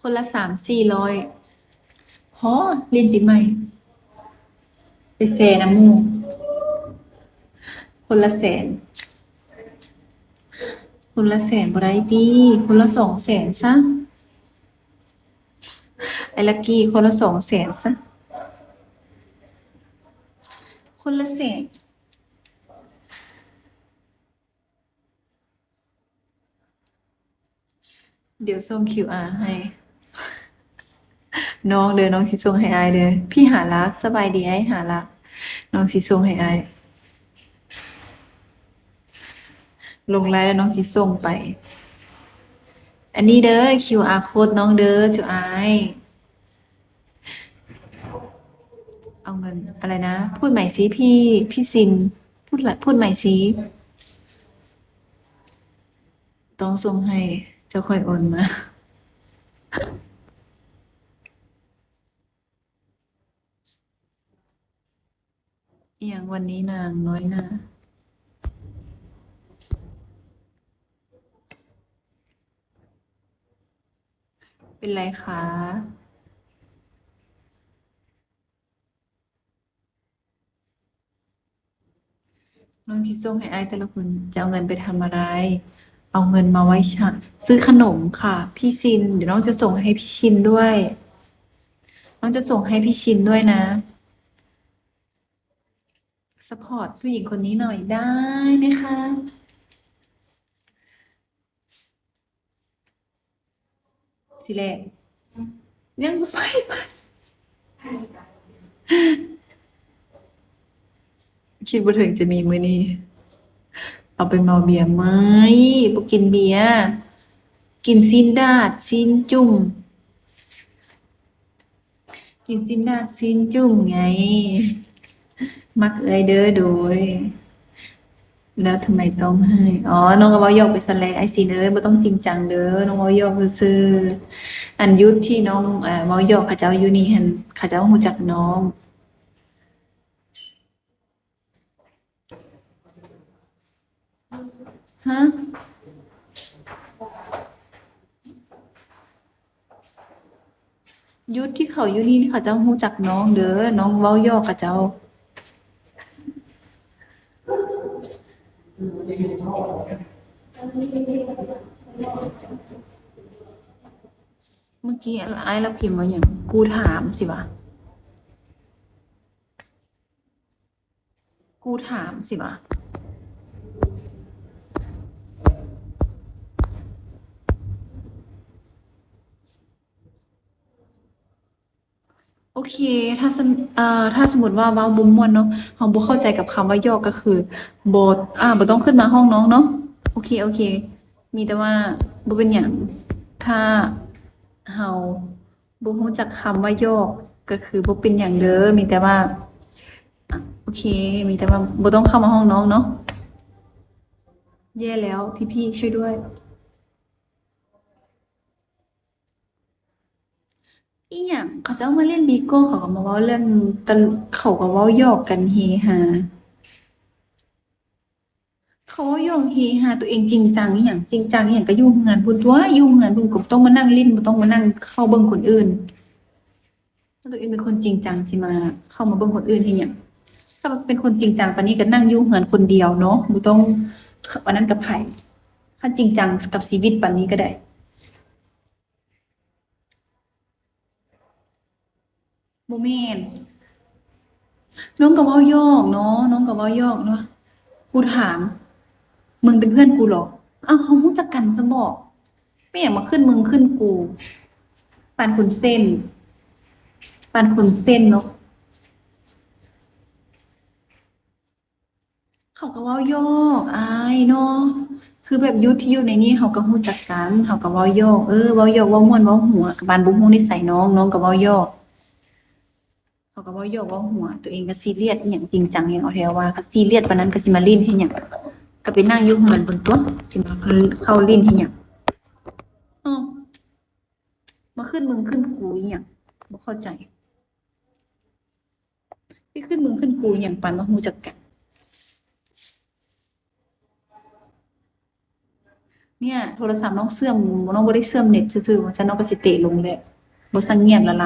คนละ300-400ฮอลินปีใหม่ไปแซน้ำมูกคนละแสนคนละแสนบ่ได้ตีคนละ200,000ซะไอ้ลักกี้คนละ200,000ซะคนละแสนเดี๋ยวส่ง QR ให้น้องเด้อน้องสิส่งให้อายเด้อพี่หารักสบายดีไอ้หารักน้องสิส่งให้อายลงไลน์แล้วน้องสิส่งไปอันนี้เด้อ QR code น้องเด้อจุอายเอาเงินอะไรนะพูดใหม่สิพี่ซินพูดใหม่สิต้องส่งให้เจ้าค่อยโอนมาอย่างวันนี้นางน้อยหน้าเป็นไรคะน้องที่ส่งให้ไอ้แต่ละคนจะเอาเงินไปทำอะไรเอาเงินมาไว้ซื้อขนมค่ะพี่ซินเดี๋ยวน้องจะส่งให้พี่ชินด้วยน้องจะส่งให้พี่ชินด้วยนะสปอร์ตผู้หญิงคนนี้หน่อยได้ไหมคะสิแรกยังไปคิดว่าถึงจะมีมื้อนี้เอาไปเมาเบียร์ไหมบ่กินเบียร์กินซีนดาดซีนจุ่มกินซีนดาดซีนจุ่มไงมักเอ้ยเด้อโดยแล้วทำไมต้องให้อ๋อน้องก็เว้าหยอกไปซะแล้วไอ้สิเด้อบ่ต้องจริงจังเด้อน้องเว้าหยอกซื่อๆอันยุทธที่น้องเว้าหยอกเขาเจ้าอยู่นี่หั่นเขาเจ้ารู้จักน้องฮะยุทธที่เขาอยู่นี่เขาเจ้ารู้จักน้องเด้อน้องเว้าหยอกเขาเจ้าเมื่อกี้ไอ้เราพิมพ์ว่าหยังกูถามสิวะกูถามสิวะ โอเค ถ้าสมถ้าสมมติว่าเว้าบ่ม่วนเนาะเราบ่เข้าใจกับคำว่าย่อก็คือบ่บ่ต้องขึ้นมาห้องน้องเนาะโอเคโอเค มีแต่ว่าบ่เป็นหยังถ้าเราบ่รู้จักคำว่าย่อก็คือบ่เป็นหยังเด้อมีแต่ว่าโอเค มีแต่ว่าบ่ต้องเข้ามาห้องน้องเนาะแย่แล้วพี่ๆช่วยด้วย อีหยังเขาเจ้ามาเล่นบิโก้เขาก็มาเว้าเรื่องเขาก็เว้าหยอกกันเฮฮาเขาเว้าหยอกเฮฮาตัวเองจริงจังอีหยังจริงจังอีหยังก็อยู่เฮือนพุ่นตั่วอยู่เฮือนพุ่นก็บ่ต้องมานั่งลิ้นบ่ต้องมานั่งเข้าเบิ่งคนอื่นถ้าตัวเองเป็นคนจริงจังสิมาเข้ามาเบิ่งคนอื่นเฮ็ดหยังถ้าเป็นคนจริงจังปานนี้ก็นั่งอยู่เฮือนคนเดียวเนาะบ่ต้องอันนั้นกับไผถ้าจริงจังกับชีวิตปานนี้ก็ได้บ่แม่นน้องก็เว้าหยอกเนาะน้องก็เว้าหยอกเนาะกูถาม มึงเป็นเพื่อนกูเหรออ้าวเขารู้จักกันซะบอกไม่อยากมาขึ้นมึงขึ้นกูปานคนเส้นปานคนเส้นเนาะเขาก็เว้าหยอกอายเนาะคือแบบยุทธที่อยู่ในนี้เขาก็รู้จักกันเขาก็เว้าหยอกเว้าหยอกเว้าม่วนเว้าหัวกับบานบ่ฮู้นิสัยน้องน้องก็เว้าหยอกเขาก็เว้าหยอกเว้าหัวตัวเองก็ซีเรียสอหย่างจริงจังอหย่างเอาแท้ว่าก็ซีเรียสปานนั้นก็สิมาลิ้นเฮ็ดหยังก็ไปนั่งอยู่เฮือนเพิ่นตัวสิมาเข้าลิ้นเฮ็ดหยังอ้อมาขึ้นมึงขึ้นกูอีหยังบ่เข้าใจที่ขึ้นมึงขึ้นกูอหยังปานว่ารู้จักกัน เนี่ยโทรศัพท์น้องเสื่อมน้องบ่ได้เสื่อมเน็ตซื่อๆว่าซั่นน้องก็สิเตะลงแหละบ่ซันเงียบแล้วล่ะ